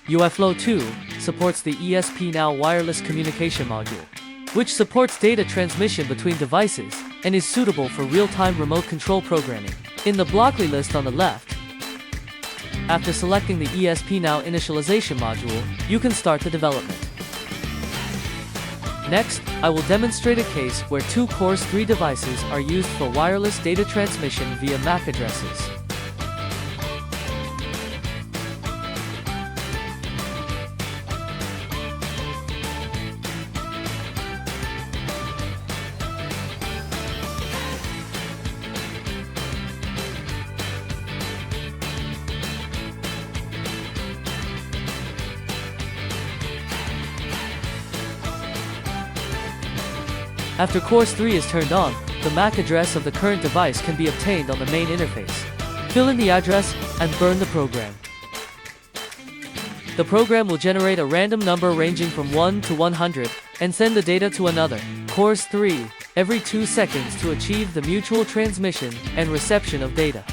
UiFlow2 supports the ESP-NOW wireless communication module, which supports data transmission between devices and is suitable for real-time remote control programming. In the blockly list on the left, after selecting the ESP-NOW initialization module, you can start the development. Next, I will demonstrate a case where two Course 3 devices are used for wireless data transmission via MAC addresses. After Course 3 is turned on, the MAC address of the current device can be obtained on the main interface. Fill in the address and burn the program. The program will generate a random number ranging from 1 to 100 and send the data to another, Course 3, every 2 seconds to achieve the mutual transmission and reception of data.